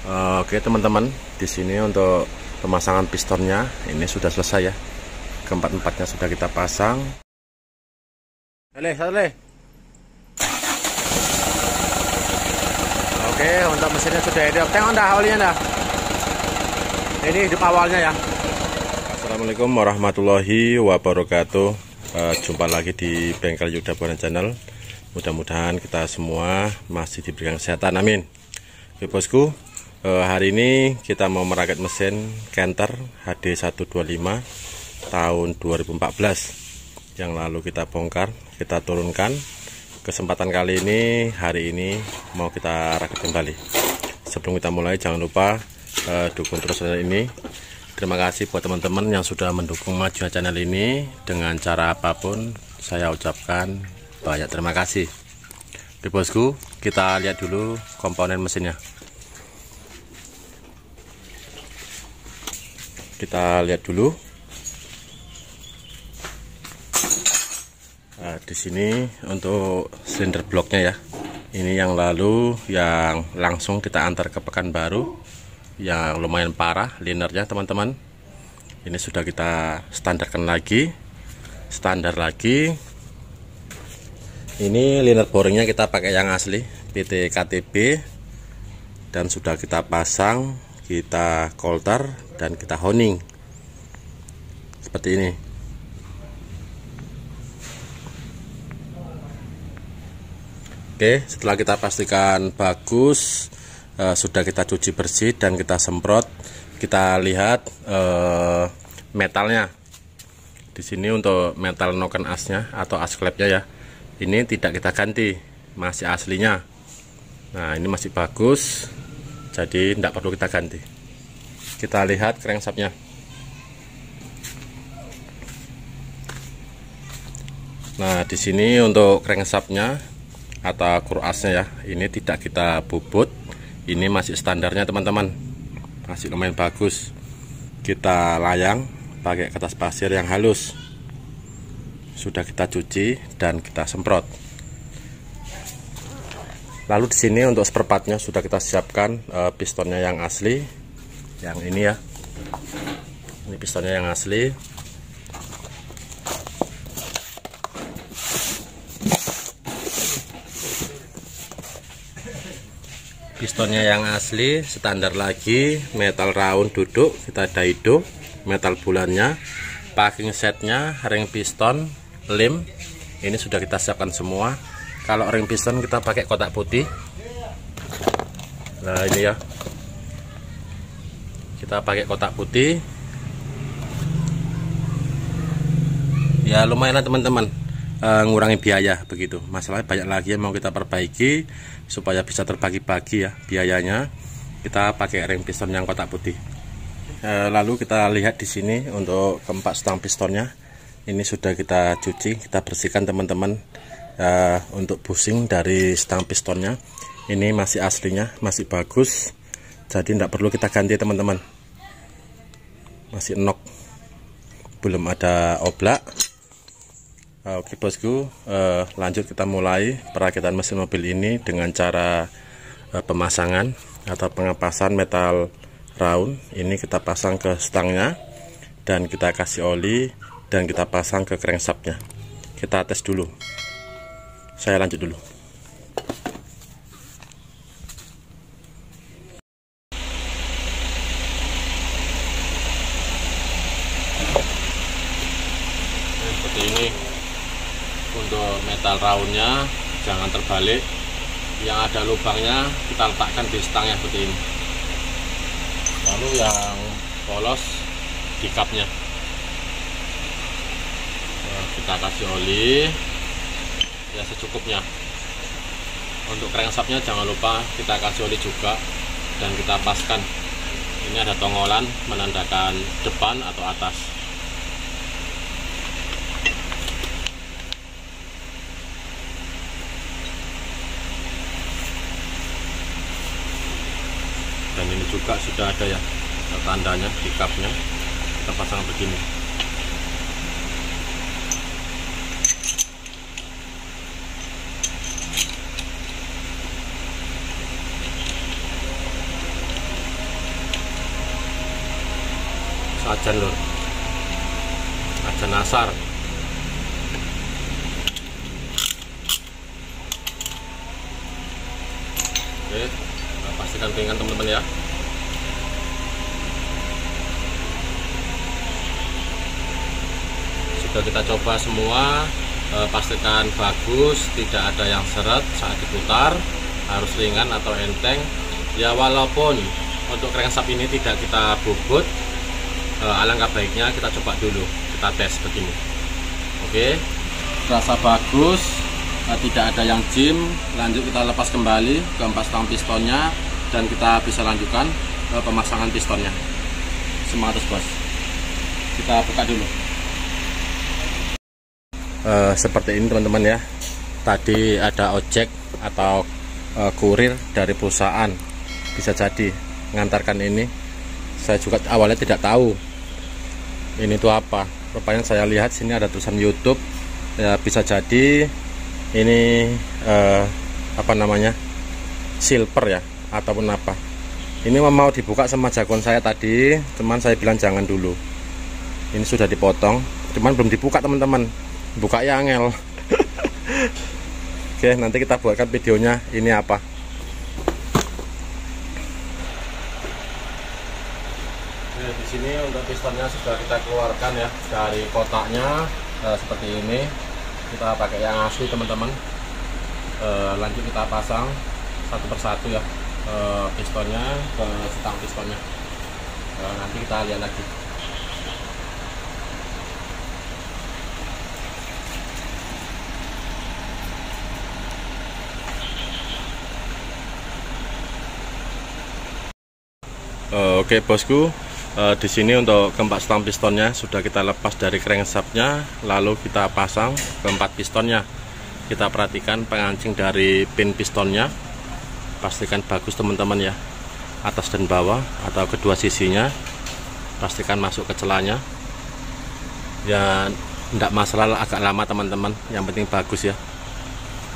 Oke teman-teman, di sini untuk pemasangan pistonnya ini sudah selesai ya. Keempat-empatnya sudah kita pasang. Oke, untuk mesinnya sudah hidup. Tengok dah awalnya dah. Ini hidup awalnya ya. Assalamualaikum warahmatullahi wabarakatuh. Jumpa lagi di Bengkel Yuda Buana Channel. Mudah-mudahan kita semua masih diberikan kesehatan, amin. Oke bosku, hari ini kita mau merakit mesin Canter HD 125 tahun 2014 yang lalu kita bongkar, kita turunkan. Kesempatan kali ini, hari ini mau kita rakit kembali. Sebelum kita mulai, jangan lupa dukung terus channel ini. Terima kasih buat teman-teman yang sudah mendukung majunya channel ini dengan cara apapun. Saya ucapkan banyak terima kasih. Oke bosku, kita lihat dulu komponen mesinnya. Kita lihat dulu. Nah, di sini untuk silinder bloknya ya. Ini yang lalu yang langsung kita antar ke Pekanbaru, yang lumayan parah linernya teman-teman. Ini sudah kita standarkan lagi, standar lagi. Ini liner boringnya kita pakai yang asli PT KTB, dan sudah kita pasang, kita coulter dan kita honing seperti ini. Oke, setelah kita pastikan bagus, sudah kita cuci bersih dan kita semprot, kita lihat metalnya. Di sini untuk metal noken asnya atau as klepnya ya, ini tidak kita ganti, masih aslinya. Nah, ini masih bagus, jadi tidak perlu kita ganti. Kita lihat crankshaftnya. Nah, di sini untuk crankshaftnya atau kur asnya ya, ini tidak kita bubut, ini masih standarnya teman-teman, masih lumayan bagus. Kita layang pakai kertas pasir yang halus, sudah kita cuci dan kita semprot. Lalu di sini untuk spare partnya sudah kita siapkan, pistonnya yang asli, yang ini ya, ini pistonnya yang asli. Pistonnya yang asli, standar lagi, metal round duduk, kita daido, metal bulannya, packing setnya, ring piston, lem, ini sudah kita siapkan semua. Kalau ring piston kita pakai kotak putih. Nah ini ya, kita pakai kotak putih. Ya lumayan lah teman-teman, ngurangi biaya begitu. Masalahnya banyak lagi yang mau kita perbaiki supaya bisa terbagi-bagi ya biayanya. Kita pakai ring piston yang kotak putih. Lalu kita lihat di sini untuk keempat stang pistonnya, ini sudah kita cuci, kita bersihkan teman-teman. Untuk bushing dari stang pistonnya ini masih aslinya, masih bagus, jadi tidak perlu kita ganti teman-teman, masih nok, belum ada oblak. Oke bosku, lanjut kita mulai perakitan mesin mobil ini dengan cara pemasangan atau pengepasan metal round. Ini kita pasang ke stangnya dan kita kasih oli dan kita pasang ke crankshaftnya. Kita tes dulu, saya lanjut dulu. Seperti ini. Untuk metal roundnya jangan terbalik, yang ada lubangnya kita letakkan di stangnya seperti ini. Lalu yang polos di kapnya, nah, kita kasih oli ya secukupnya. Untuk crankshaftnya jangan lupa kita kasih oli juga dan kita paskan. Ini ada tongolan menandakan depan atau atas. Dan ini juga sudah ada ya tandanya di kapnya, kita pasang begini. ajan lur, ajan asar. Oke, nah, pastikan ringan teman-teman ya. Sudah kita coba semua, pastikan bagus, tidak ada yang seret saat diputar, harus ringan atau enteng ya. Walaupun untuk crankshaft ini tidak kita bobot, alangkah baiknya kita coba dulu, kita tes begini. Oke, rasa bagus, tidak ada yang jim. Lanjut kita lepas kembali ke 4,5 pistonnya dan kita bisa lanjutkan pemasangan pistonnya. Semangat bos, kita buka dulu. Seperti ini teman-teman ya, tadi ada ojek atau kurir dari perusahaan, bisa jadi ngantarkan ini. Saya juga awalnya tidak tahu ini tuh apa. Rupanya saya lihat sini ada tulisan YouTube ya, bisa jadi ini apa namanya, silver ya ataupun apa. Ini mau dibuka sama jagoan saya tadi, teman saya bilang jangan dulu. Ini sudah dipotong, cuman belum dibuka teman-teman. Buka ya angel. Oke, nanti kita buatkan videonya ini apa. Oke, di sini untuk pistonnya sudah kita keluarkan ya dari kotaknya, seperti ini. Kita pakai yang asli teman-teman. Lanjut kita pasang satu persatu ya, pistonnya ke stang pistonnya. Nanti kita lihat lagi. Oke bosku, di sini untuk keempat stang pistonnya sudah kita lepas dari crankshaftnya, lalu kita pasang keempat pistonnya. Kita perhatikan pengancing dari pin pistonnya, pastikan bagus teman-teman ya, atas dan bawah atau kedua sisinya, pastikan masuk ke celahnya. Ya tidak masalah agak lama teman-teman, yang penting bagus ya.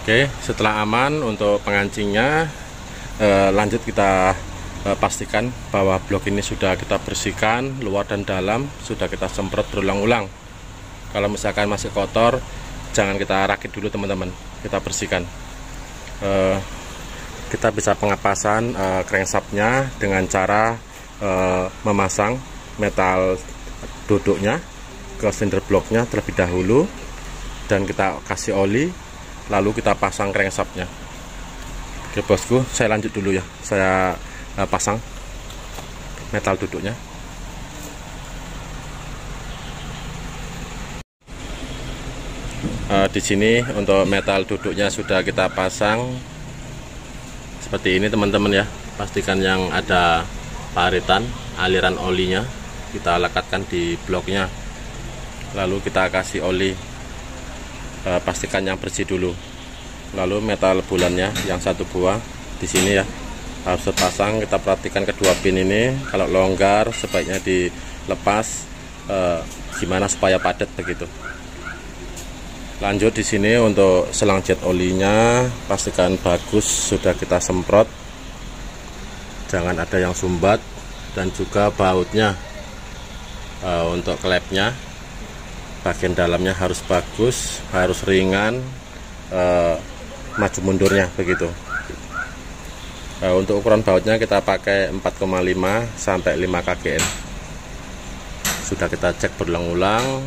Oke, setelah aman untuk pengancingnya, lanjut kita pastikan bahwa blok ini sudah kita bersihkan, luar dan dalam sudah kita semprot berulang-ulang. Kalau misalkan masih kotor, jangan kita rakit dulu teman-teman, kita bersihkan. Kita bisa pengapasan crankshaftnya dengan cara memasang metal duduknya ke silinder bloknya terlebih dahulu, dan kita kasih oli, lalu kita pasang crankshaftnya. Oke bosku, saya lanjut dulu ya, saya pasang metal duduknya. Di sini untuk metal duduknya sudah kita pasang seperti ini teman-teman ya. Pastikan yang ada paritan aliran olinya kita lekatkan di bloknya, lalu kita kasih oli. Pastikan yang bersih dulu. Lalu metal bulannya yang satu buah di sini ya harus terpasang. Kita perhatikan kedua pin ini, kalau longgar sebaiknya dilepas, gimana supaya padat begitu. Lanjut di sini untuk selang jet olinya, pastikan bagus sudah kita semprot, jangan ada yang sumbat, dan juga bautnya. Untuk klepnya bagian dalamnya harus bagus, harus ringan, maju mundurnya begitu. Untuk ukuran bautnya kita pakai 4,5 sampai 5 kgm. Sudah kita cek berulang-ulang.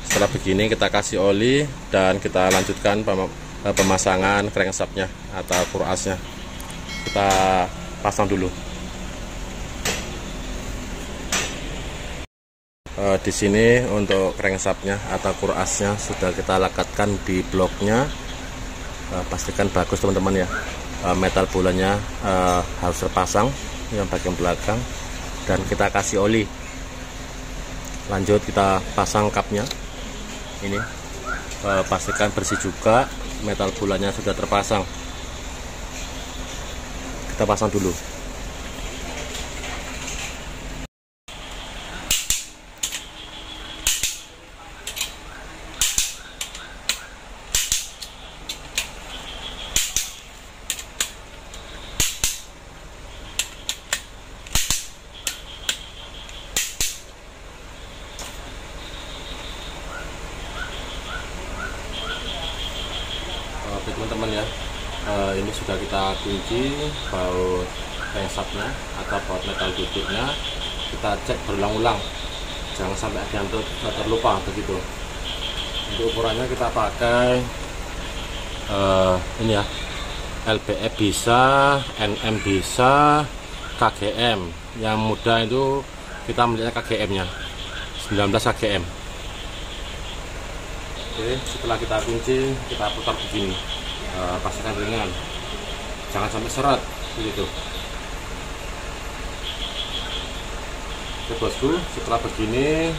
Setelah begini kita kasih oli dan kita lanjutkan pemasangan crankshaftnya atau kurasnya. Kita pasang dulu. Di sini untuk crankshaftnya atau kurasnya sudah kita lekatkan di bloknya. Pastikan bagus teman-teman ya. Metal bulannya harus terpasang yang bagian belakang, dan kita kasih oli. Lanjut kita pasang kapnya ini, pastikan bersih juga, metal bulannya sudah terpasang. Kita pasang dulu. Ini sudah kita kunci baut crankshaftnya atau baut metal duduknya. Kita cek berulang-ulang, jangan sampai ada yang terlupa begitu. Untuk ukurannya kita pakai ini ya, LBF bisa, NM bisa, KGM. Yang mudah itu kita melihatnya KGM nya 19 KGM. Oke, setelah kita kunci, kita putar begini, pastikan ringan, jangan sampai seret begitu. Oke bosku, setelah begini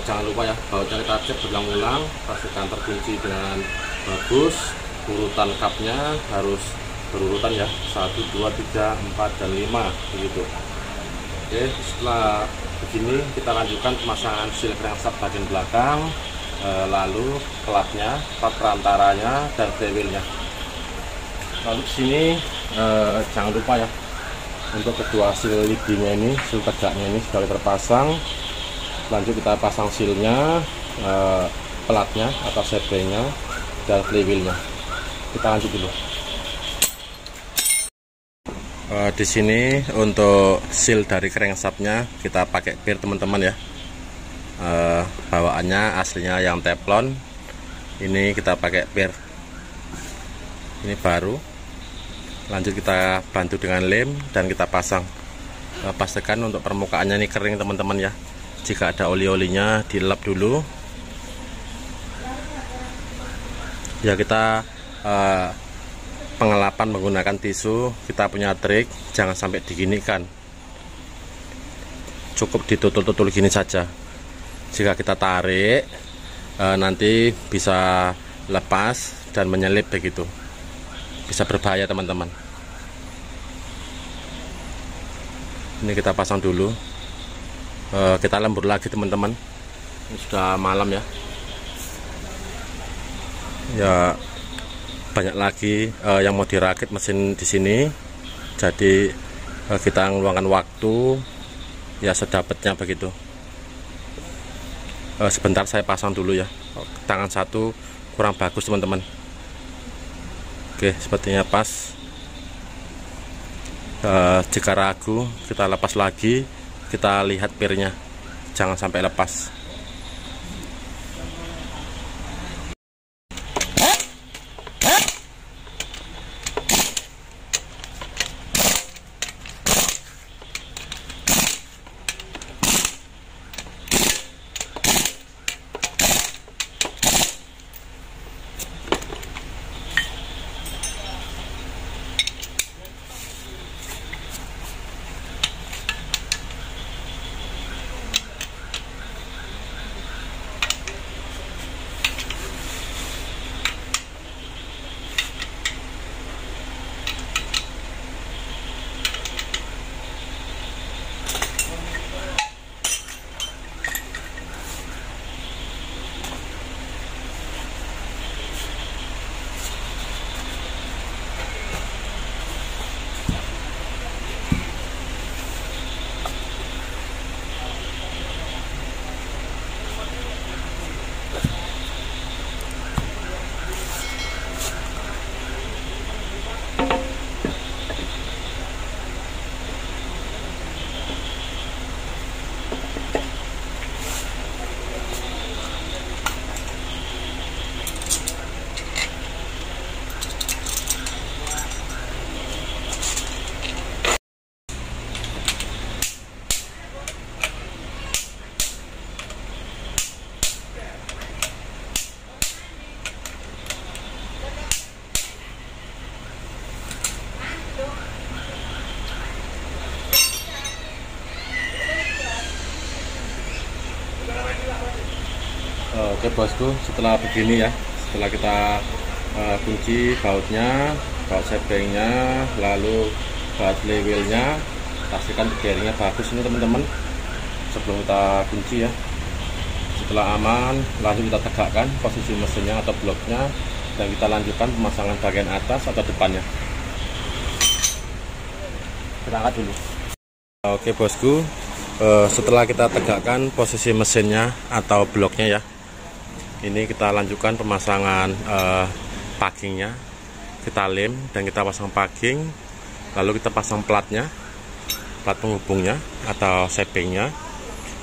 jangan lupa ya, bautnya kita cek berulang-ulang, pastikan terkunci dengan bagus. Urutan kapnya harus berurutan ya, 1, 2, 3, 4, dan 5 begitu. Oke, setelah begini kita lanjutkan pemasangan seal crankshaft bagian belakang, lalu pelatnya, plat perantaranya, dan flywheelnya. Lalu sini jangan lupa ya, untuk kedua seal leadingnya ini, seal tegaknya ini sudah terpasang. Lanjut kita pasang sealnya, pelatnya atau sebrenya, dan flywheelnya. Kita lanjut dulu. Di sini untuk seal dari crankshaftnya kita pakai pir teman-teman ya. Bawaannya aslinya yang teflon, ini kita pakai pir. Ini baru. Lanjut kita bantu dengan lem dan kita pasang. Pastikan untuk permukaannya ini kering teman-teman ya. Jika ada oli-olinya dilap dulu. Ya kita pengelapan menggunakan tisu, kita punya trik, jangan sampai diginikan, cukup ditutul-tutul gini saja. Jika kita tarik nanti bisa lepas dan menyelip begitu, bisa berbahaya teman-teman. Ini kita pasang dulu, kita lembur lagi teman-teman. Ini sudah malam ya. Ya banyak lagi yang mau dirakit mesin di sini, jadi kita meluangkan waktu ya sedapatnya begitu. Sebentar saya pasang dulu ya, tangan satu kurang bagus teman-teman. Oke, sepertinya pas. Jika ragu kita lepas lagi, kita lihat pirnya, jangan sampai lepas. Oke bosku, setelah begini ya, setelah kita kunci bautnya, baut sebrengnya, lalu baut flywheelnya, pastikan bearingnya bagus ini teman-teman sebelum kita kunci ya. Setelah aman, langsung kita tegakkan posisi mesinnya atau bloknya, dan kita lanjutkan pemasangan bagian atas atau depannya. Kita angkat dulu. Oke bosku, setelah kita tegakkan posisi mesinnya atau bloknya ya, ini kita lanjutkan pemasangan packingnya. kita lem dan kita pasang packing, lalu kita pasang platnya, plat penghubungnya atau sepingnya,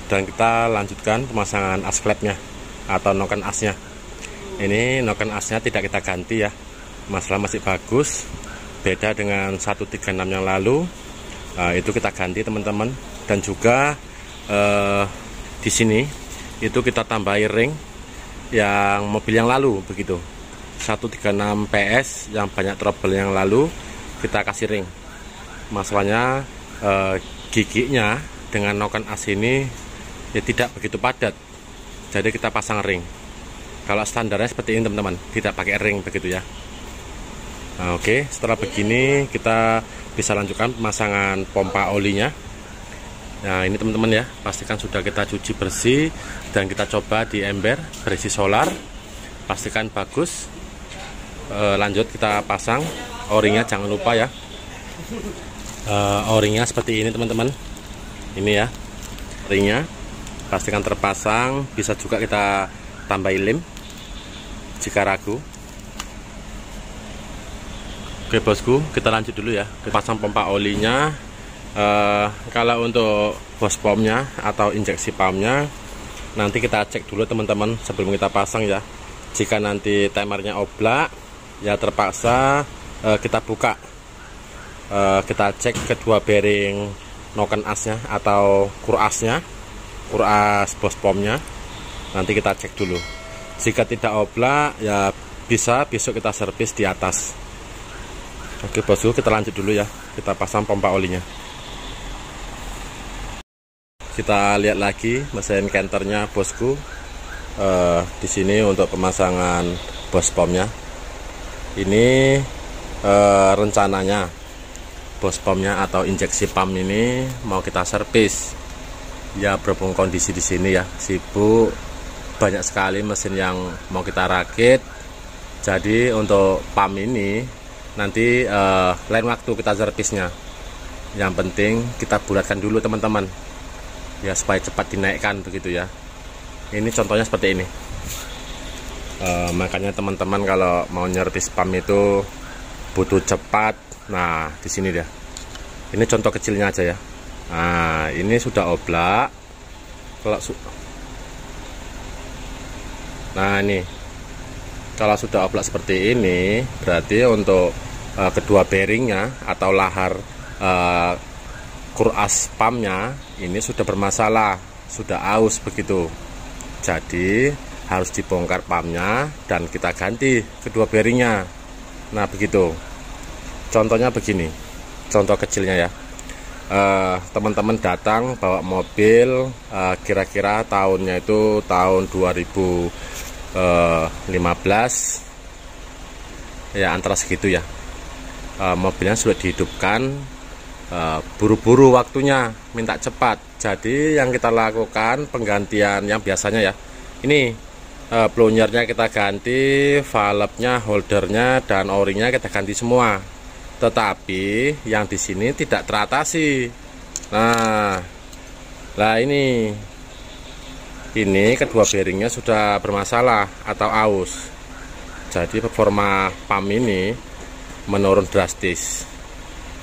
dan kita lanjutkan pemasangan as klepnya atau noken asnya. Ini noken asnya tidak kita ganti ya, masalah masih bagus, beda dengan 136 yang lalu. Itu kita ganti teman-teman. Dan juga di sini itu kita tambahi ring yang mobil yang lalu begitu, 136 PS yang banyak trouble yang lalu kita kasih ring. Masalahnya giginya dengan noken as ini ya tidak begitu padat, jadi kita pasang ring. Kalau standarnya seperti ini teman-teman, tidak pakai ring begitu ya. Nah, oke, setelah begini kita bisa lanjutkan pemasangan pompa olinya. Nah ini teman-teman ya, pastikan sudah kita cuci bersih dan kita coba di ember berisi solar, pastikan bagus. Lanjut kita pasang o-ringnya, jangan lupa ya. O-ringnya seperti ini teman-teman, ini ya ringnya, pastikan terpasang. Bisa juga kita tambahi lem jika ragu. Oke bosku, kita lanjut dulu ya, kita pasang pompa olinya. Kalau untuk hose pumpnya atau injeksi pumpnya nanti kita cek dulu teman-teman sebelum kita pasang ya. Jika nanti timernya oblak ya terpaksa kita buka, kita cek kedua bearing noken asnya atau kur asnya, kur as hose pumpnya, nanti kita cek dulu. Jika tidak oblak ya bisa besok kita servis di atas. Oke bosku, kita lanjut dulu ya, kita pasang pompa olinya. Kita lihat lagi mesin canternya bosku. Di sini untuk pemasangan hose pumpnya. Ini rencananya hose pumpnya atau injeksi pump ini mau kita servis. Ya berhubung kondisi di sini ya sibuk, banyak sekali mesin yang mau kita rakit. Jadi untuk pump ini nanti lain waktu kita servisnya. Yang penting kita bulatkan dulu teman-teman ya, supaya cepat dinaikkan begitu ya. Ini contohnya seperti ini. Makanya teman-teman kalau mau nyervis pump itu butuh cepat. Nah di sini dia, ini contoh kecilnya aja ya. Nah ini sudah oblak. Nah ini kalau sudah oblak seperti ini berarti untuk kedua bearingnya atau lahar kur as pumpnya ini sudah bermasalah, sudah aus begitu. Jadi harus dibongkar pumpnya dan kita ganti kedua bearingnya. Nah begitu. Contohnya begini, contoh kecilnya ya. Teman-teman datang bawa mobil, kira-kira tahunnya itu tahun 2015 ya, antara segitu ya. Mobilnya sudah dihidupkan, buru-buru waktunya, minta cepat. Jadi yang kita lakukan penggantian yang biasanya ya, ini plonyernya kita ganti, valve-nya, holdernya, dan o-ringnya kita ganti semua. Tetapi yang di sini tidak teratasi. Nah ini kedua bearingnya sudah bermasalah atau aus. Jadi performa pump ini menurun drastis.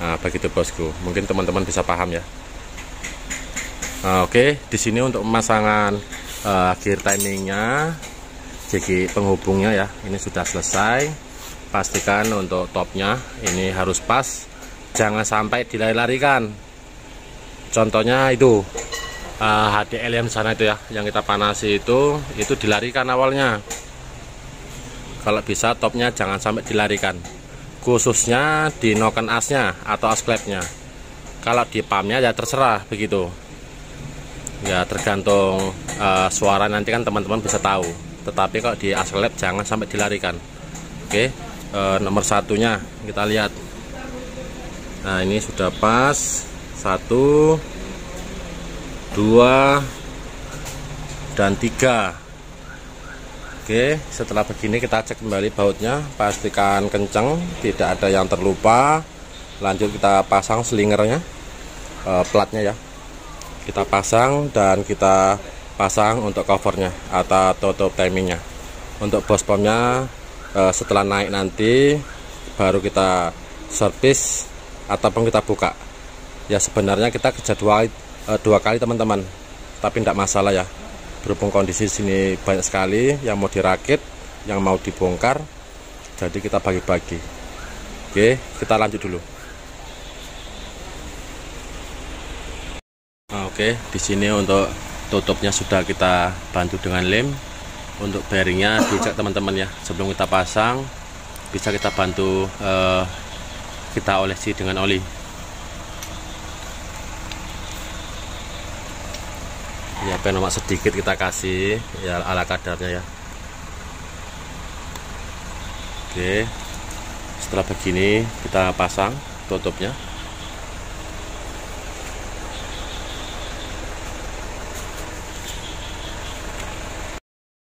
Nah, begitu bosku. Mungkin teman-teman bisa paham ya. Nah, oke, di sini untuk pemasangan gear timingnya, jeki penghubungnya ya, ini sudah selesai. Pastikan untuk topnya ini harus pas, jangan sampai dilari-larikan. Contohnya itu HDL yang sana itu ya, yang kita panasi itu dilarikan awalnya. Kalau bisa topnya jangan sampai dilarikan, khususnya di noken asnya atau as klepnya. Kalau di pumpnya ya terserah begitu ya, tergantung suara nanti kan teman-teman bisa tahu. Tetapi kalau di as klep jangan sampai dilarikan. Oke, nomor satunya kita lihat. Nah ini sudah pas, 1, 2, dan 3. Oke, setelah begini kita cek kembali bautnya, pastikan kenceng, tidak ada yang terlupa. Lanjut kita pasang selingernya, platnya ya, kita pasang, dan kita pasang untuk covernya atau tutup timingnya. Untuk hose pumpnya setelah naik nanti baru kita servis ataupun kita buka. Ya sebenarnya kita kerja dua kali teman-teman, tapi tidak masalah ya, berhubung kondisi sini banyak sekali yang mau dirakit, yang mau dibongkar, jadi kita bagi-bagi. Oke, kita lanjut dulu. Oke, di sini untuk tutupnya sudah kita bantu dengan lem. Untuk bearingnya dicek teman-teman ya, sebelum kita pasang bisa kita bantu kita olesi dengan oli. Ya, pneumatik sedikit kita kasih ya ala kadarnya ya. Oke, setelah begini kita pasang tutupnya.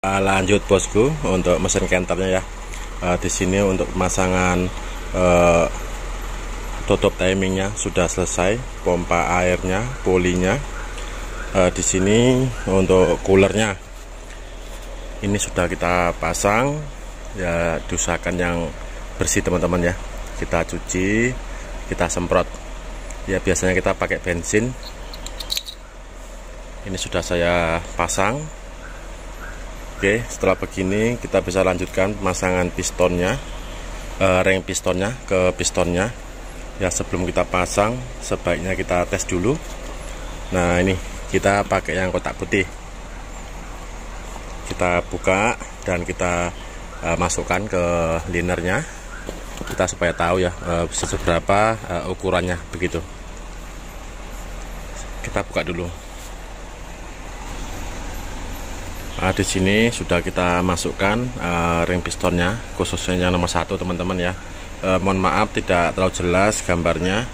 Lanjut bosku untuk mesin kenternya ya. Di sini untuk pemasangan tutup timingnya sudah selesai, pompa airnya, polinya. Di sini untuk coolernya ini sudah kita pasang ya, diusahakan yang bersih teman-teman ya, kita cuci, kita semprot ya, biasanya kita pakai bensin. Ini sudah saya pasang. Oke, setelah begini kita bisa lanjutkan pemasangan pistonnya, ring pistonnya ke pistonnya ya. Sebelum kita pasang sebaiknya kita tes dulu. Nah, ini kita pakai yang kotak putih, kita buka dan kita masukkan ke linernya, kita supaya tahu ya seberapa ukurannya begitu. Kita buka dulu. Nah, di sini sudah kita masukkan ring pistonnya, khususnya yang nomor 1 teman-teman ya. Mohon maaf tidak terlalu jelas gambarnya,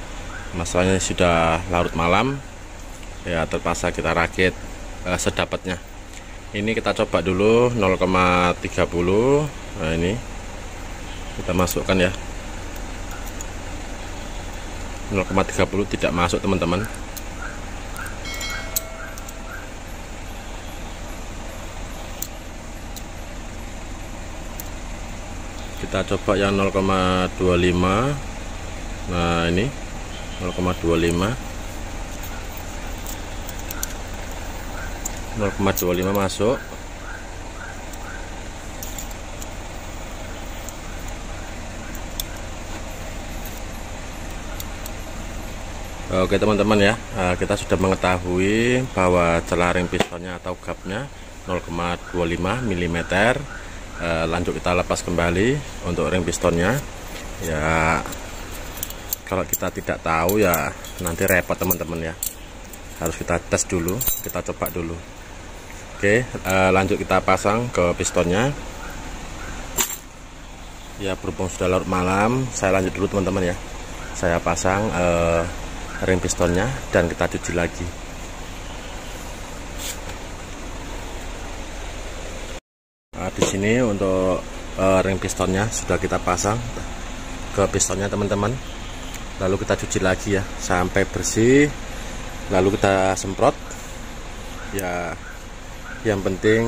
masalahnya sudah larut malam ya, terpaksa kita rakit sedapatnya. Ini kita coba dulu 0,30. Nah, ini kita masukkan ya, 0,30 tidak masuk teman-teman. Kita coba yang 0,25. Nah, ini 0,25 masuk. Oke teman-teman ya, kita sudah mengetahui bahwa celah ring pistonnya atau gapnya 0,25 mm. Lanjut kita lepas kembali untuk ring pistonnya ya. Kalau kita tidak tahu ya nanti repot teman-teman ya, harus kita tes dulu, kita coba dulu. Oke, lanjut kita pasang ke pistonnya ya. Berhubung sudah larut malam, saya lanjut dulu teman-teman ya, saya pasang ring pistonnya dan kita cuci lagi. Di sini untuk ring pistonnya sudah kita pasang ke pistonnya teman-teman, lalu kita cuci lagi ya sampai bersih, lalu kita semprot ya. Yang penting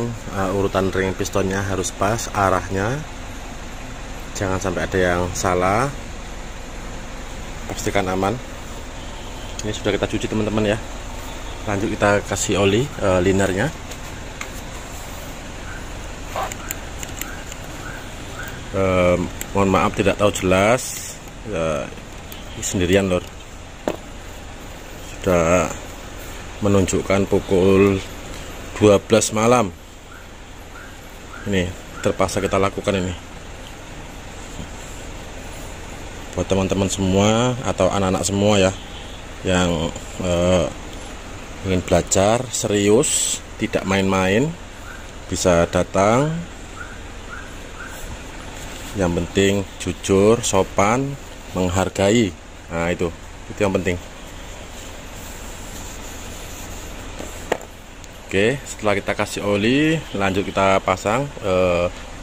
urutan ring pistonnya harus pas arahnya, jangan sampai ada yang salah, pastikan aman. Ini sudah kita cuci teman-teman ya. Lanjut kita kasih oli linernya. Mohon maaf tidak tahu jelas ya, sendirian lor. Sudah menunjukkan pukul 12 malam. Ini terpaksa kita lakukan ini. Buat teman-teman semua atau anak-anak semua ya yang ingin belajar serius, tidak main-main, bisa datang. Yang penting jujur, sopan, menghargai. Nah, itu yang penting. Oke, setelah kita kasih oli, lanjut kita pasang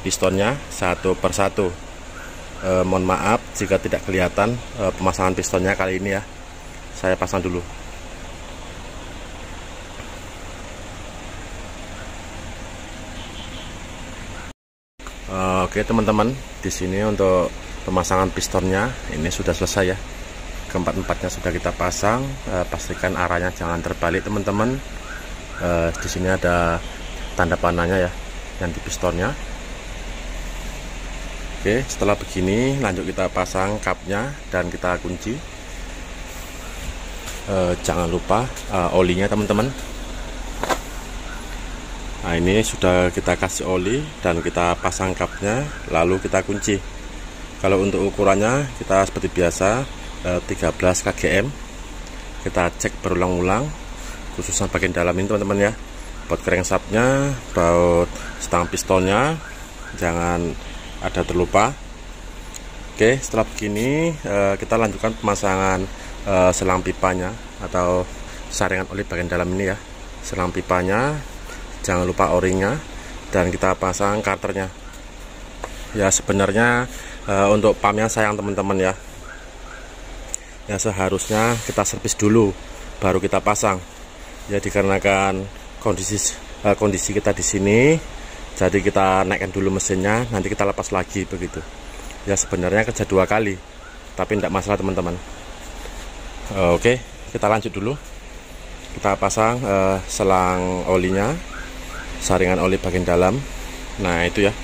pistonnya satu persatu. Mohon maaf jika tidak kelihatan pemasangan pistonnya kali ini ya. Saya pasang dulu. Oke teman-teman, di sini untuk pemasangan pistonnya ini sudah selesai ya. Keempat-empatnya sudah kita pasang. Pastikan arahnya jangan terbalik teman-teman. Di sini ada tanda panahnya ya, yang di pistonnya. Oke, setelah begini lanjut kita pasang kapnya dan kita kunci. Jangan lupa olinya teman-teman. Nah, ini sudah kita kasih oli dan kita pasang kapnya, lalu kita kunci. Kalau untuk ukurannya kita seperti biasa 13 kgm. Kita cek berulang-ulang, khususnya bagian dalam ini teman-teman ya. Baut crankshaftnya, baut stang pistonnya, jangan ada terlupa. Oke, setelah begini kita lanjutkan pemasangan selang pipanya atau saringan oli bagian dalam ini ya. Selang pipanya, jangan lupa o-ringnya, dan kita pasang karternya. Ya sebenarnya untuk pumpnya sayang teman-teman ya. Ya seharusnya kita servis dulu baru kita pasang. Ya dikarenakan kondisi kita di sini, jadi kita naikkan dulu mesinnya, nanti kita lepas lagi begitu. Ya sebenarnya kerja 2 kali, tapi tidak masalah teman-teman. Oke, kita lanjut dulu. Kita pasang selang olinya, saringan oli bagian dalam. Nah itu ya,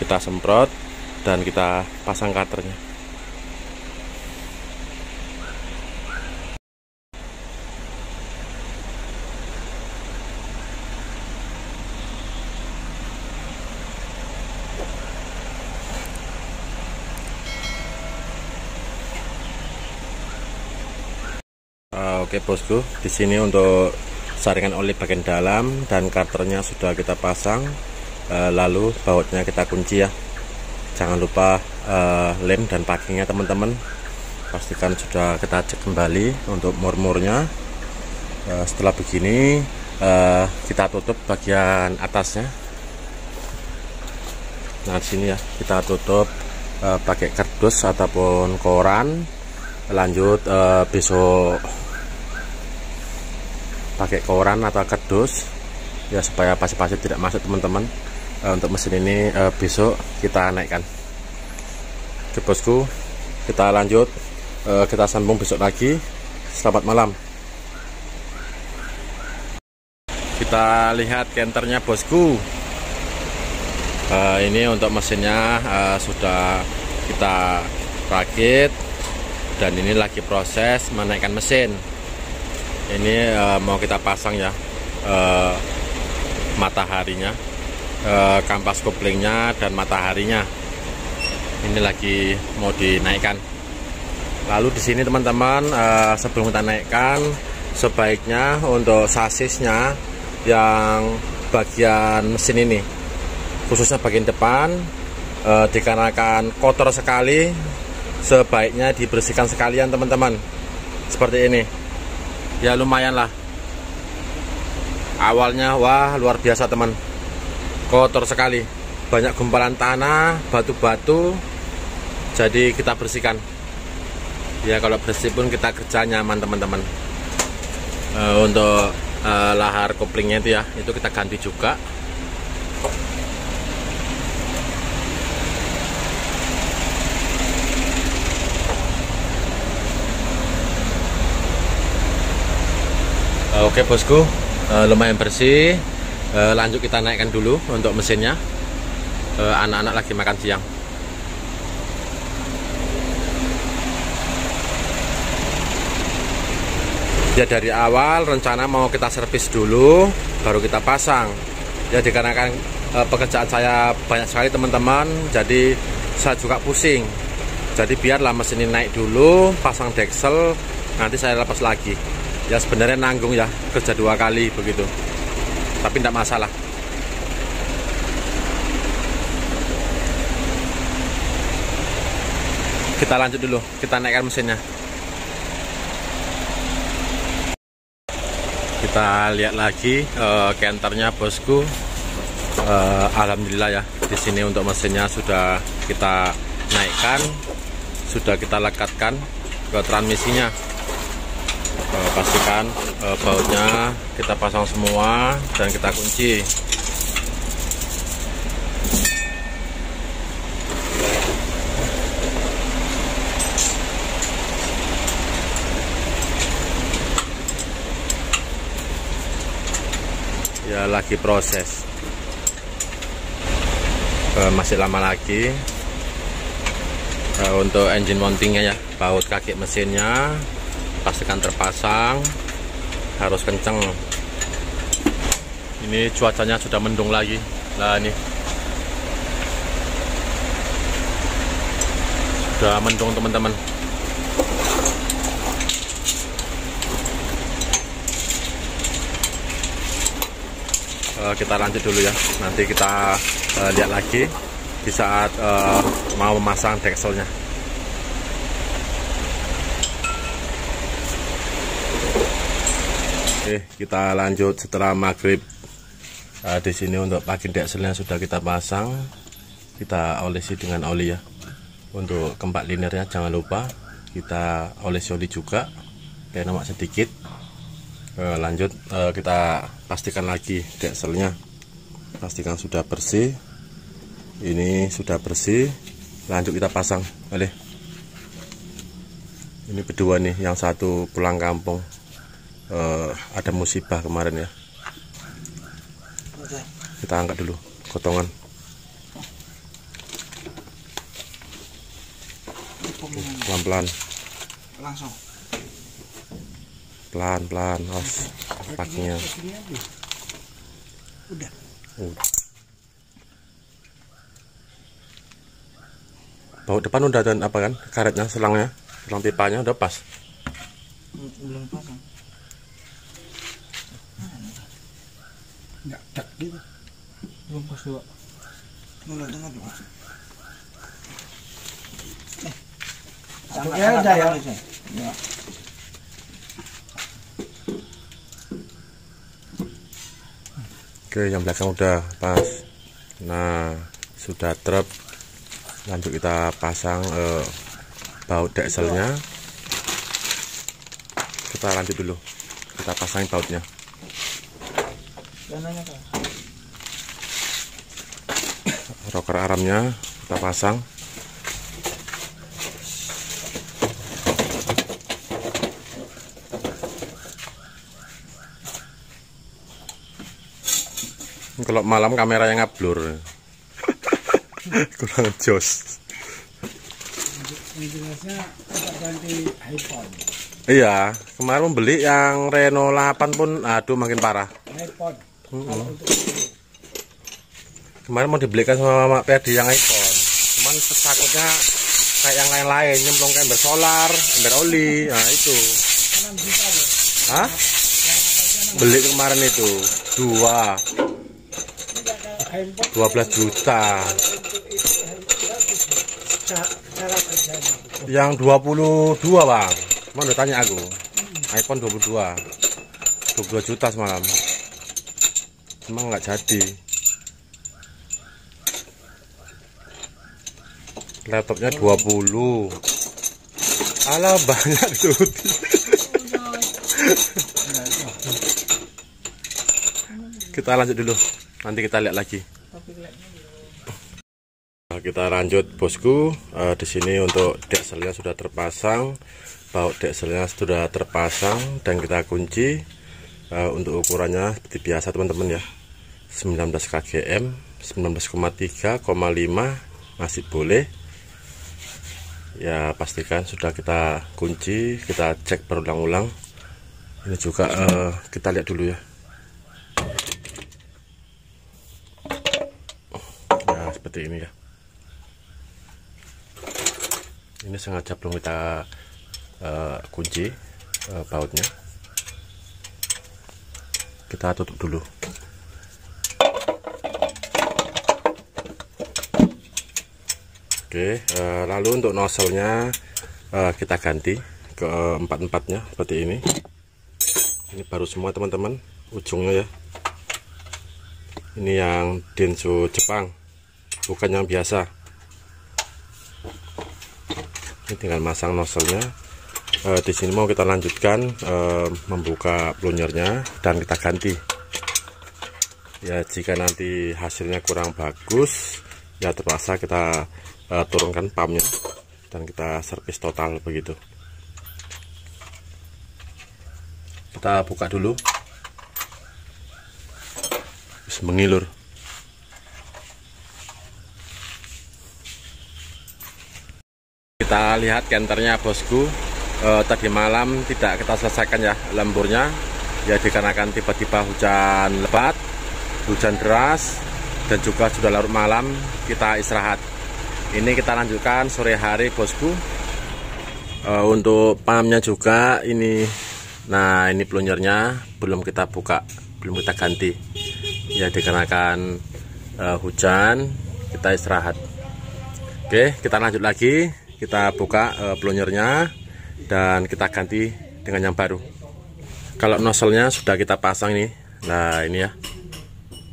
kita semprot dan kita pasang karternya. Oke bosku, di sini untuk saringan oli bagian dalam dan karternya sudah kita pasang. Lalu bautnya kita kunci ya. Jangan lupa lem dan packingnya teman-teman. Pastikan sudah kita cek kembali untuk murmurnya. Setelah begini kita tutup bagian atasnya. Nah di sini ya kita tutup pakai kardus ataupun koran. Lanjut besok pakai koran atau kardus ya, supaya pasir-pasir tidak masuk teman-teman. Untuk mesin ini besok kita naikkan. Oke bosku, kita lanjut, kita sambung besok lagi. Selamat malam. Kita lihat kenternya bosku. Ini untuk mesinnya sudah kita rakit dan ini lagi proses menaikkan mesin. Ini mau kita pasang ya mataharinya, kampas koplingnya dan mataharinya. Ini lagi mau dinaikkan. Lalu di sini teman-teman, sebelum kita naikkan, sebaiknya untuk sasisnya yang bagian mesin ini, khususnya bagian depan, dikarenakan kotor sekali, sebaiknya dibersihkan sekalian teman-teman. Seperti ini. Ya lumayan lah. Awalnya wah luar biasa teman, kotor sekali, banyak gumpalan tanah, batu-batu. Jadi kita bersihkan. Ya kalau bersih pun kita kerja nyaman teman-teman. Untuk lahar koplingnya itu ya, itu kita ganti juga. Oke bosku, lumayan bersih. Lanjut kita naikkan dulu untuk mesinnya. Anak-anak lagi makan siang. Ya dari awal rencana mau kita servis dulu baru kita pasang. Ya dikarenakan pekerjaan saya banyak sekali teman-teman, jadi saya juga pusing. Jadi biarlah mesin ini naik dulu, pasang deksel, nanti saya lepas lagi. Ya sebenarnya nanggung ya, kerja 2 kali begitu, tapi tidak masalah. Kita lanjut dulu, kita naikkan mesinnya. Kita lihat lagi kenternya bosku. Alhamdulillah ya, di sini untuk mesinnya sudah kita naikkan, sudah kita lekatkan ke transmisinya. Pastikan bautnya kita pasang semua dan kita kunci. ya lagi proses. Masih lama lagi. Untuk engine mountingnya ya, baut kaki mesinnya pastikan terpasang, harus kenceng. Ini cuacanya sudah mendung lagi lah, ini sudah mendung teman-teman. Kita lanjut dulu ya, nanti kita lihat lagi di saat mau memasang dekselnya. Oke, kita lanjut setelah maghrib. Di sini untuk pagi dekselnya sudah kita pasang, kita olesi dengan oli ya. Untuk keempat linernya jangan lupa kita olesi oli juga, kayak nomor sedikit. Lanjut kita pastikan lagi dekselnya, pastikan sudah bersih. Ini sudah bersih, lanjut kita pasang. Ini berdua nih, yang satu pulang kampung, ada musibah kemarin ya. Kita angkat dulu kotongan. Pelan-pelan, langsung pelan-pelan, paknya udah. Baut depan udah, dan apa kan karetnya, selangnya, selang pipanya udah pas. Belum pasang. Nggak dak gitu. Belum pas juga. Mulai dengar juga. Ya udah ya. Ya. Oke, yang belakang udah pas. Nah, sudah trep. Lanjut kita pasang baut dekselnya. Kita lanjut dulu, kita pasang bautnya. Rocker armnya kita pasang. Kalau malam kameranya ngablur. Kurang jos. Jelasnya ganti iPhone. Iya, kemarin membeli yang Renault 8 pun aduh makin parah. iPhone. Kemarin mau dibelikan sama Mak Pedi yang iPhone. Cuman takutnya kayak yang lain-lain, nyemplung ke ember solar, ember oli. Nah, itu. Hah? Beli kemarin itu 12 juta. Yang 22 bang, mau udah tanya aku. iPhone 22 juta semalam. Emang nggak jadi. Laptopnya 20. Alah banyak tuh. Kita lanjut dulu, nanti kita lihat lagi. Nah, kita lanjut bosku. Di sini untuk dekselnya sudah terpasang, baut dekselnya sudah terpasang dan kita kunci. Untuk ukurannya seperti biasa teman-teman ya, 19 kgm, 19,3,5 masih boleh. Ya pastikan sudah kita kunci, kita cek berulang-ulang. Ini juga kita lihat dulu ya. Nah seperti ini ya. Ini sengaja belum kita kunci bautnya. Kita tutup dulu. Oke, lalu untuk nozzle-nya kita ganti ke empat-empatnya seperti ini. Ini baru semua teman-teman, ujungnya ya. Ini yang Denso Jepang, bukan yang biasa. Ini tinggal masang nozzle-nya. Di sini mau kita lanjutkan membuka plunyernya dan kita ganti. Ya jika nanti hasilnya kurang bagus, ya terpaksa kita turunkan pumpnya dan kita servis total begitu. Kita buka dulu. terus mengilur. Kita lihat kenternya bosku, tadi malam tidak kita selesaikan ya lemburnya ya, dikarenakan tiba-tiba hujan lebat, hujan deras, dan juga sudah larut malam kita istirahat. Ini kita lanjutkan sore hari bosku. Untuk pumpnya juga ini, nah ini plunyernya belum kita buka, belum kita ganti ya, dikarenakan hujan kita istirahat. Oke, kita lanjut lagi, kita buka plunyernya dan kita ganti dengan yang baru. Kalau nozzle-nya sudah kita pasang nih, nah ini ya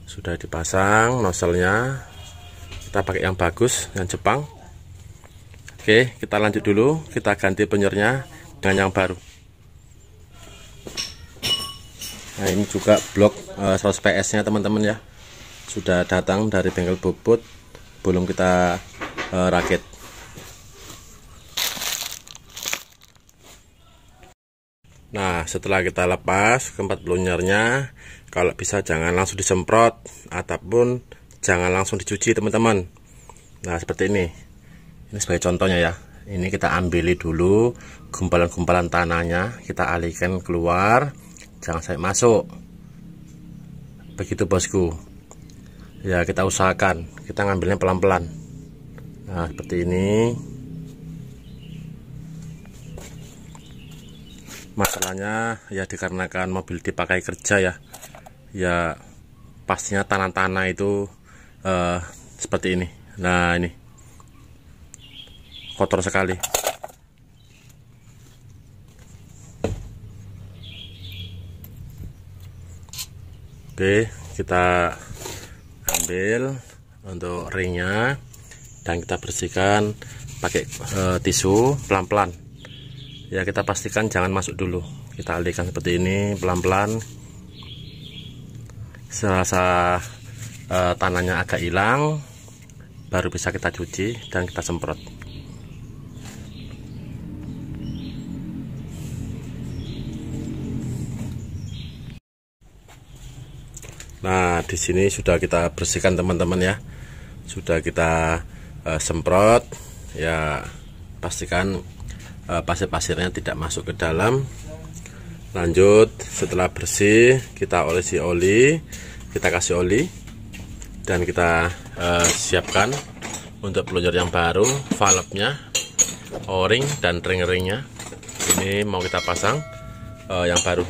sudah dipasang nozzle-nya, kita pakai yang bagus, yang Jepang. Oke, kita lanjut dulu, kita ganti plunyernya dengan yang baru. Nah ini juga blok 100 PS nya teman-teman ya, sudah datang dari bengkel bobot, belum kita rakit. Nah setelah kita lepas keempat plunyernya, kalau bisa jangan langsung disemprot ataupun jangan langsung dicuci teman-teman. Nah seperti ini sebagai contohnya ya. Ini kita ambili dulu gumpalan-gumpalan tanahnya, kita alihkan keluar, jangan sampai masuk. Begitu bosku ya, kita usahakan kita ngambilnya pelan-pelan. Nah seperti ini. Masalahnya ya dikarenakan mobil dipakai kerja ya, ya pastinya tanah-tanah itu seperti ini. Nah ini kotor sekali. Oke, kita ambil untuk ringnya dan kita bersihkan pakai tisu pelan-pelan ya. Kita pastikan jangan masuk dulu, kita alihkan seperti ini pelan-pelan. Serasa tanahnya agak hilang, baru bisa kita cuci dan kita semprot. Nah di sini sudah kita bersihkan teman-teman ya, sudah kita semprot ya, pastikan pasir-pasirnya tidak masuk ke dalam. Lanjut setelah bersih kita olesi oli, kita kasih oli dan kita siapkan untuk plunger yang baru, valve-nya, o-ring dan ring-ringnya. Ini mau kita pasang yang baru.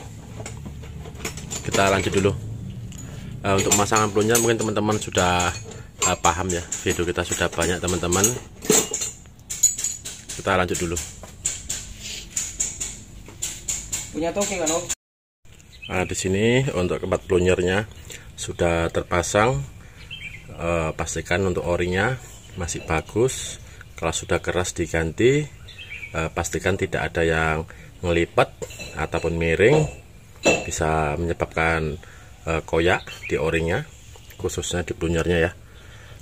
Kita lanjut dulu. Untuk pemasangan plunger mungkin teman-teman sudah paham ya, video kita sudah banyak teman-teman. Kita lanjut dulu. Punya toke kan? Nah di sini untuk keempat plunyernya sudah terpasang. Pastikan untuk o-ringnya masih bagus. Kalau sudah keras diganti. Pastikan tidak ada yang ngelipat ataupun miring, bisa menyebabkan koyak di o-ringnya, khususnya di plunyernya ya.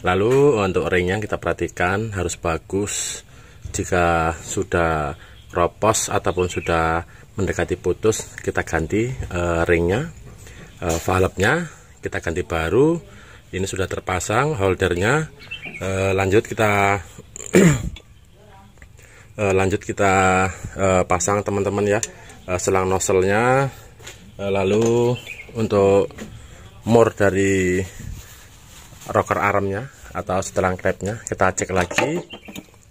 Lalu untuk ringnya kita perhatikan harus bagus. Jika sudah ropos ataupun sudah mendekati putus, kita ganti ringnya. Valve-nya kita ganti baru. Ini sudah terpasang holdernya. Lanjut kita pasang teman-teman ya, selang nozzle-nya. Lalu untuk mur dari rocker armnya atau setelang klepnya kita cek lagi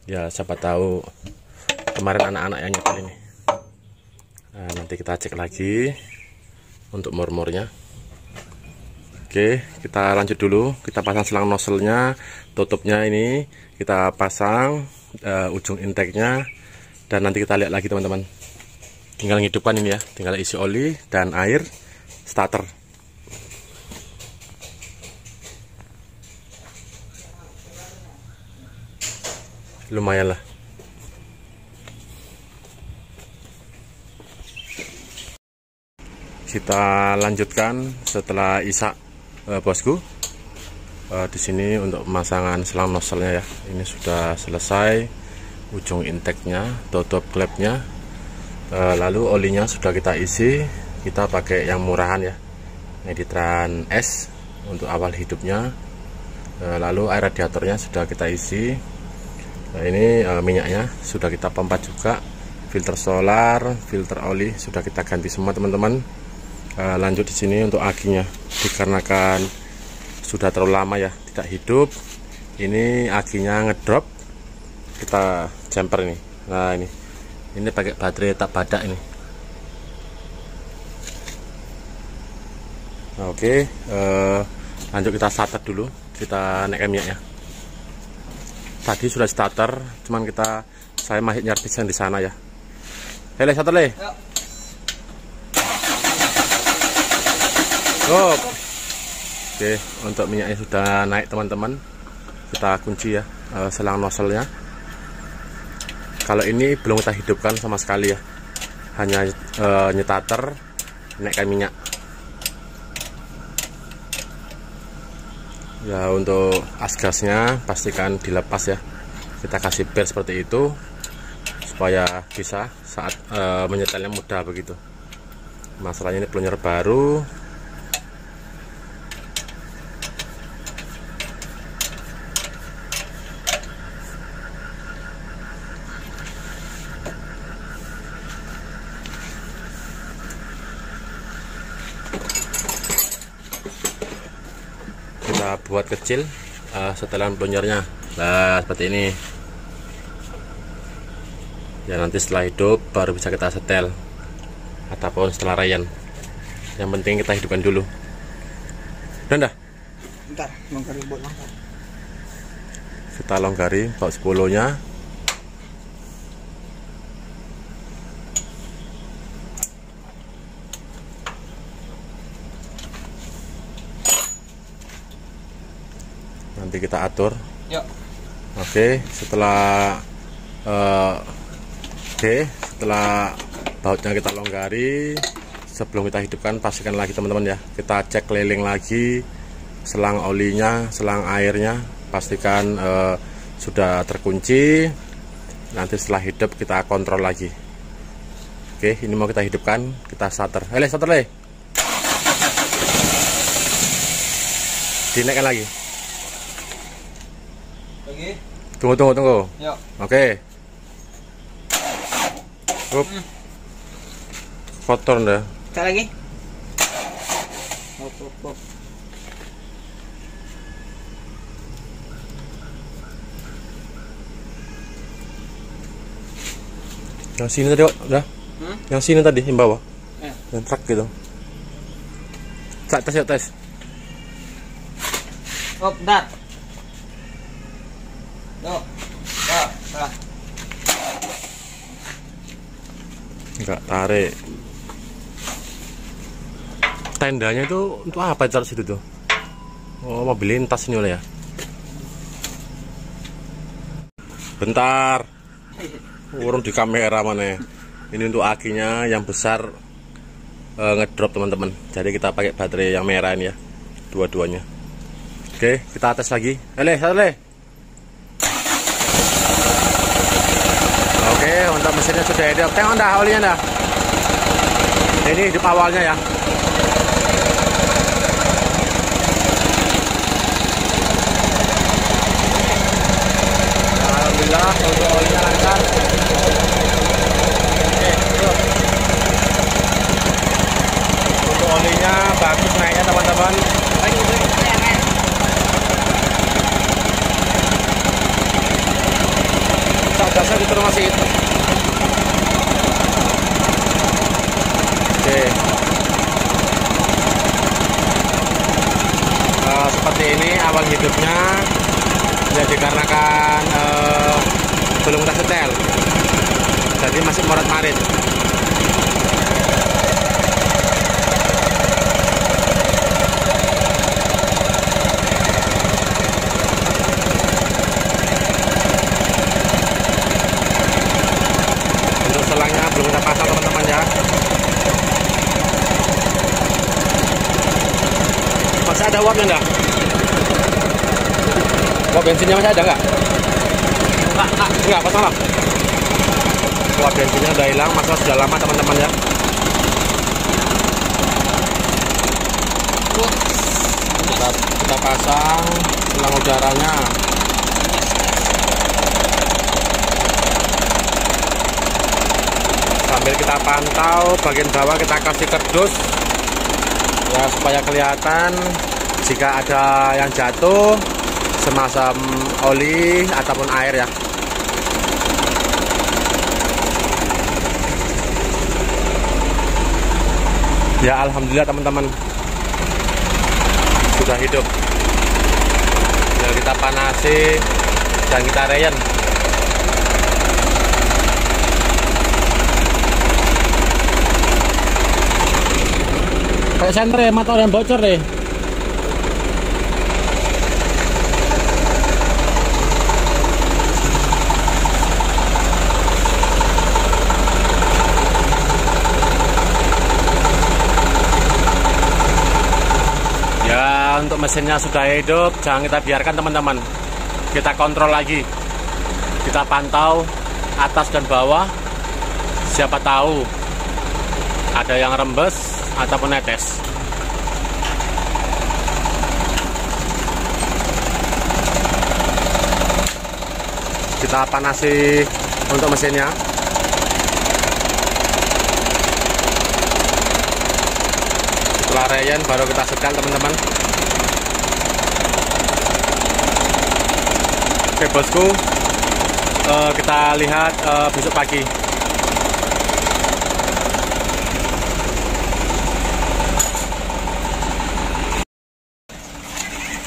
ya, siapa tahu kemarin anak-anak yang nyetel ini. Nah, nanti kita cek lagi untuk mur-murnya. Oke, kita lanjut dulu, kita pasang selang nozzle-nya, tutupnya ini kita pasang ujung intake-nya, dan nanti kita lihat lagi teman-teman. Tinggal ngidupkan ini ya, tinggal isi oli dan air starter. Lumayan lah. Kita lanjutkan setelah isak bosku. Di sini untuk pemasangan selang nozzle-nya ya, ini sudah selesai. Ujung intake-nya, tutup klepnya, lalu olinya sudah kita isi. Kita pakai yang murahan ya, Meditran S untuk awal hidupnya. Lalu air radiatornya sudah kita isi. Nah, ini minyaknya sudah kita pompa juga. Filter solar, filter oli sudah kita ganti semua teman-teman. Lanjut di sini untuk akinya, dikarenakan sudah terlalu lama ya tidak hidup, ini akinya ngedrop, kita jumper ini. Nah ini pakai baterai tak badak ini. Nah, oke, lanjut kita starter dulu, kita naikkan minyaknya. Tadi sudah starter, cuman saya masih nyervis yang di sana ya. Hele starter le. Oke, untuk minyaknya sudah naik teman-teman. Kita kunci ya selang nozzle-nya. Kalau ini belum kita hidupkan sama sekali ya, hanya nyetater, naikkan minyak. Ya, untuk asgasnya pastikan dilepas ya. Kita kasih bar seperti itu supaya bisa saat menyetelnya mudah begitu. Masalahnya ini plunger baru. Kita buat kecil setelan plungernya. Nah, seperti ini ya, nanti setelah hidup baru bisa kita setel ataupun setelah rayan. Yang penting kita hidupkan dulu. Dan dah Bentar, longgari buat langkah. kita longgari baut sepuluhnya. Nanti kita atur. Yuk. Oke, setelah setelah bautnya kita longgari, sebelum kita hidupkan pastikan lagi teman-teman ya, kita cek keliling lagi selang olinya, selang airnya, pastikan sudah terkunci. Nanti setelah hidup kita kontrol lagi. Oke, ini mau kita hidupkan, kita starter. Starter le. Dinaikkan lagi. Lagi. Tunggu. Yuk. Oke. Kotor dah. Kita lagi. Hop. Yang sini tadi, udah? Yang sini tadi, yang bawah. Yang truk gitu. Tes. Hop, bentar. Yuk. Salah. Enggak tarik. Tendanya itu untuk apa taruh situ tuh? Oh, mobil lintas ini oleh ya. Bentar. Urung di kamera mana ya. Ini untuk akinya yang besar ngedrop teman-teman. Jadi kita pakai baterai yang merah ini ya. Dua-duanya. Oke, kita tes lagi. Satu. Oke, untuk mesinnya sudah hidup. Tengok dah olinya dah. Ini hidup awalnya ya. Alhamdulillah untuk olinya lancar. Untuk olinya bagus naiknya teman-teman. Gasnya gitu masih itu. Oke. Seperti ini awal hidupnya. Ya dikarenakan belum kita setel, jadi masih morat-marit. Belum kita pasang teman-teman ya. Masih ada uapnya enggak? Uap bensinnya masih ada enggak? Enggak, pasang lah. Uap bensinnya udah hilang, masalah sudah lama teman-teman ya. Kita pasang selang udaranya. Sambil kita pantau bagian bawah, kita kasih kerdus ya supaya kelihatan jika ada yang jatuh semacam oli ataupun air ya. Ya alhamdulillah teman-teman, sudah hidup. Tinggal kita panasi dan kita reyen. Kayak senter ya, mata yang bocor deh. Ya, untuk mesinnya sudah hidup, jangan kita biarkan teman-teman. Kita kontrol lagi. Kita pantau atas dan bawah. Siapa tahu ada yang rembes ataupun netes. Kita panasi untuk mesinnya. Setelah reyen baru kita setel teman-teman. Oke bosku, kita lihat besok pagi.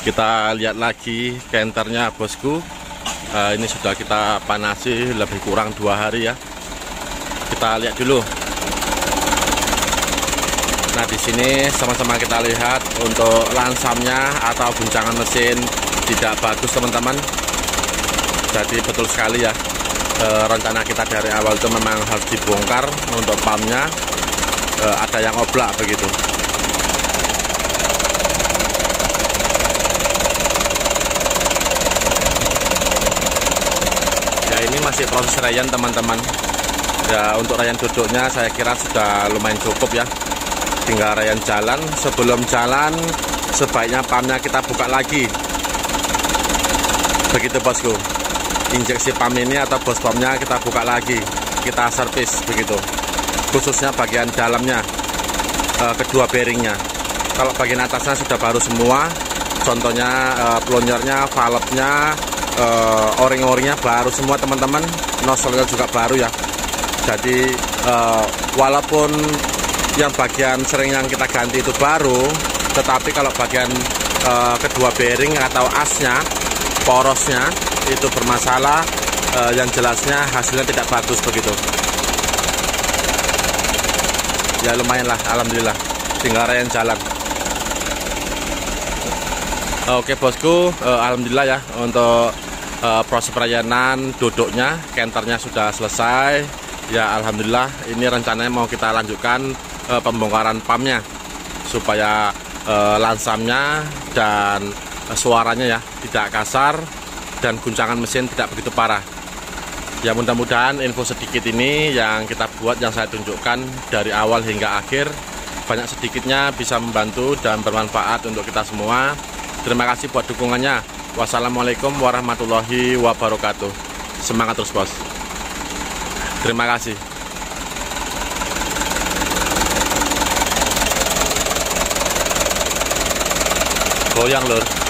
Kita lihat lagi kenternya bosku. Ini sudah kita panasi lebih kurang 2 hari ya. Kita lihat dulu. Nah di sini sama-sama kita lihat untuk lansamnya atau guncangan mesin tidak bagus teman-teman. Jadi betul sekali ya, rencana kita dari awal itu memang harus dibongkar untuk pumpnya. Ada yang oblak begitu. Ini masih proses rayan teman-teman ya. Untuk rayan duduknya saya kira sudah lumayan cukup ya, tinggal rayan jalan. Sebelum jalan sebaiknya pumpnya kita buka lagi begitu bosku. Injeksi pump ini atau bos pumpnya kita buka lagi, kita servis begitu, khususnya bagian dalamnya, kedua bearingnya. Kalau bagian atasnya sudah baru semua, contohnya plonjernya, valve-nya, o-ring-o-ringnya baru semua teman-teman, nozzle-nya juga baru ya. Jadi walaupun yang bagian sering yang kita ganti itu baru, tetapi kalau bagian kedua bearing atau asnya, porosnya itu bermasalah, yang jelasnya hasilnya tidak bagus begitu ya. Lumayan lah, alhamdulillah, tinggal rayan jalan. Oke bosku, alhamdulillah ya untuk proses perayanan duduknya, kenternya sudah selesai ya. Alhamdulillah, ini rencananya mau kita lanjutkan pembongkaran pumpnya supaya lansamnya dan suaranya ya tidak kasar dan guncangan mesin tidak begitu parah ya. Mudah-mudahan info sedikit ini yang kita buat, yang saya tunjukkan dari awal hingga akhir, banyak sedikitnya bisa membantu dan bermanfaat untuk kita semua. Terima kasih buat dukungannya. Wassalamualaikum warahmatullahi wabarakatuh. Semangat terus bos. Terima kasih. Goyang lur.